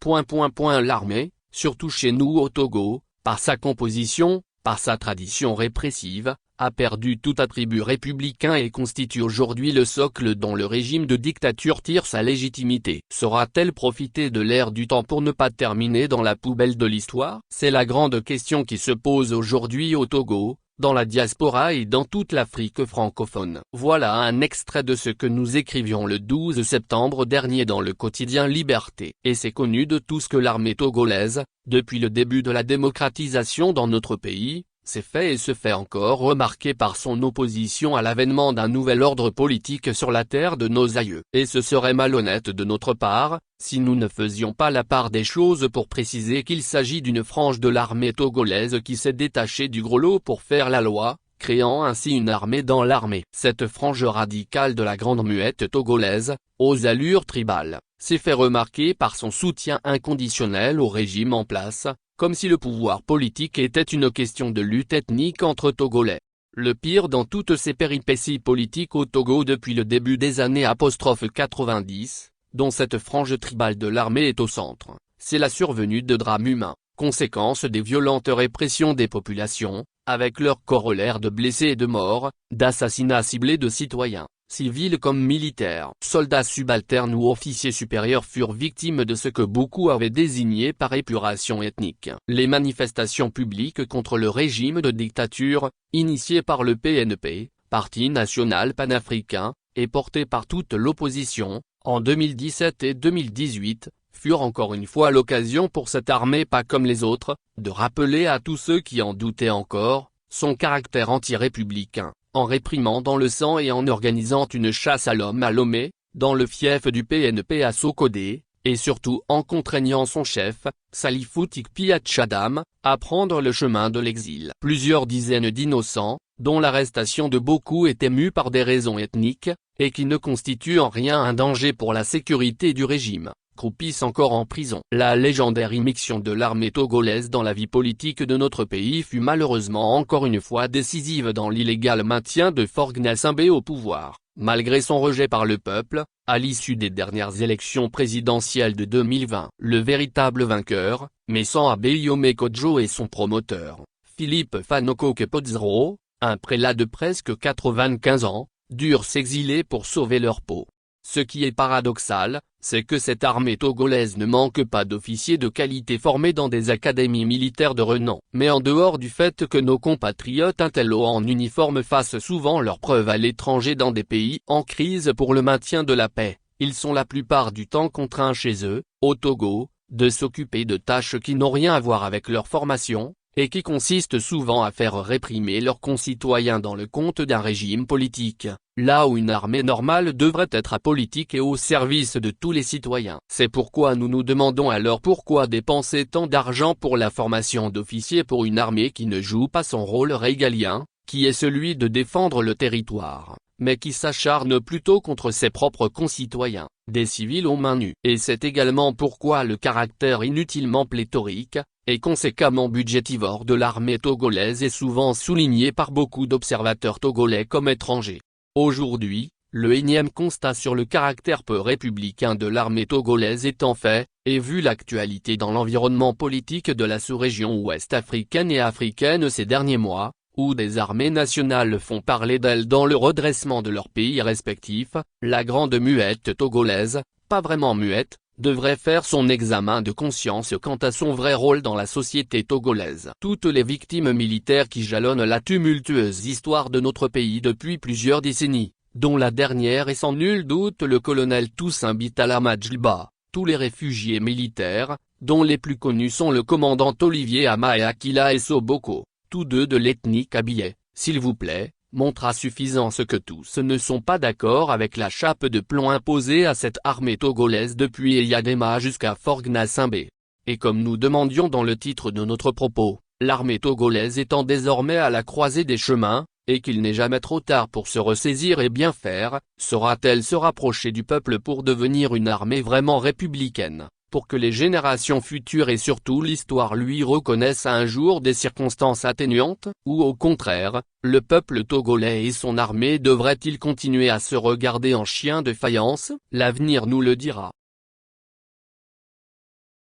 L'armée, surtout chez nous au Togo, par sa composition, par sa tradition répressive, a perdu tout attribut républicain et constitue aujourd'hui le socle dont le régime de dictature tire sa légitimité. Saura-t-elle profiter de l'ère du temps pour ne pas terminer dans la poubelle de l'histoire? C'est la grande question qui se pose aujourd'hui au Togo, dans la diaspora et dans toute l'Afrique francophone. Voilà un extrait de ce que nous écrivions le 12 septembre dernier dans le quotidien Liberté. Et c'est connu de tous que l'armée togolaise, depuis le début de la démocratisation dans notre pays, s'est fait et se fait encore remarquer par son opposition à l'avènement d'un nouvel ordre politique sur la terre de nos aïeux. Et ce serait malhonnête de notre part, si nous ne faisions pas la part des choses pour préciser qu'il s'agit d'une frange de l'armée togolaise qui s'est détachée du gros lot pour faire la loi, créant ainsi une armée dans l'armée. Cette frange radicale de la grande muette togolaise, aux allures tribales, s'est fait remarquer par son soutien inconditionnel au régime en place, comme si le pouvoir politique était une question de lutte ethnique entre Togolais. Le pire dans toutes ces péripéties politiques au Togo depuis le début des années 90, dont cette frange tribale de l'armée est au centre, c'est la survenue de drames humains, conséquence des violentes répressions des populations, avec leur corollaire de blessés et de morts, d'assassinats ciblés de citoyens, civils comme militaires. Soldats subalternes ou officiers supérieurs furent victimes de ce que beaucoup avaient désigné par épuration ethnique. Les manifestations publiques contre le régime de dictature, initiées par le PNP, Parti national panafricain, et portées par toute l'opposition, en 2017 et 2018, furent encore une fois l'occasion pour cette armée pas comme les autres, de rappeler à tous ceux qui en doutaient encore, son caractère anti-républicain, en réprimant dans le sang et en organisant une chasse à l'homme à Lomé, dans le fief du PNP à Sokodé, et surtout en contraignant son chef, Salifou Tikpi Tchadam, à prendre le chemin de l'exil. Plusieurs dizaines d'innocents, dont l'arrestation de beaucoup était mue par des raisons ethniques, et qui ne constituent en rien un danger pour la sécurité du régime, croupissent encore en prison. La légendaire immixtion de l'armée togolaise dans la vie politique de notre pays fut malheureusement encore une fois décisive dans l'illégal maintien de Faure Gnassingbé au pouvoir, malgré son rejet par le peuple, à l'issue des dernières élections présidentielles de 2020. Le véritable vainqueur, Messant Abeyome Kodjo et son promoteur, Philippe Fanoko Kepodzro, un prélat de presque 95 ans, durent s'exiler pour sauver leur peau. Ce qui est paradoxal, c'est que cette armée togolaise ne manque pas d'officiers de qualité formés dans des académies militaires de renom. Mais en dehors du fait que nos compatriotes intello en uniforme fassent souvent leurs preuves à l'étranger dans des pays en crise pour le maintien de la paix, ils sont la plupart du temps contraints chez eux, au Togo, de s'occuper de tâches qui n'ont rien à voir avec leur formation, et qui consistent souvent à faire réprimer leurs concitoyens dans le compte d'un régime politique, là où une armée normale devrait être apolitique et au service de tous les citoyens. C'est pourquoi nous nous demandons alors pourquoi dépenser tant d'argent pour la formation d'officiers pour une armée qui ne joue pas son rôle régalien, qui est celui de défendre le territoire, mais qui s'acharne plutôt contre ses propres concitoyens, des civils aux mains nues. Et c'est également pourquoi le caractère inutilement pléthorique, et conséquemment budgétivore de l'armée togolaise est souvent souligné par beaucoup d'observateurs togolais comme étrangers. Aujourd'hui, le énième constat sur le caractère peu républicain de l'armée togolaise étant fait, et vu l'actualité dans l'environnement politique de la sous-région ouest africaine et africaine ces derniers mois, où des armées nationales font parler d'elles dans le redressement de leurs pays respectifs, la grande muette togolaise, pas vraiment muette, devrait faire son examen de conscience quant à son vrai rôle dans la société togolaise. Toutes les victimes militaires qui jalonnent la tumultueuse histoire de notre pays depuis plusieurs décennies, dont la dernière est sans nul doute le colonel Toussaint Bitala Majliba, tous les réfugiés militaires, dont les plus connus sont le commandant Olivier Ama et Akila Essoboko, tous deux de l'ethnie Kabylie, s'il vous plaît, montre à suffisance que tous ne sont pas d'accord avec la chape de plomb imposée à cette armée togolaise depuis Eyadema jusqu'à Faure Gnassingbé. Et comme nous demandions dans le titre de notre propos, l'armée togolaise étant désormais à la croisée des chemins, et qu'il n'est jamais trop tard pour se ressaisir et bien faire, saura-t-elle se rapprocher du peuple pour devenir une armée vraiment républicaine, pour que les générations futures et surtout l'histoire lui reconnaissent un jour des circonstances atténuantes, ou au contraire, le peuple togolais et son armée devraient-ils continuer à se regarder en chien de faïence? L'avenir nous le dira.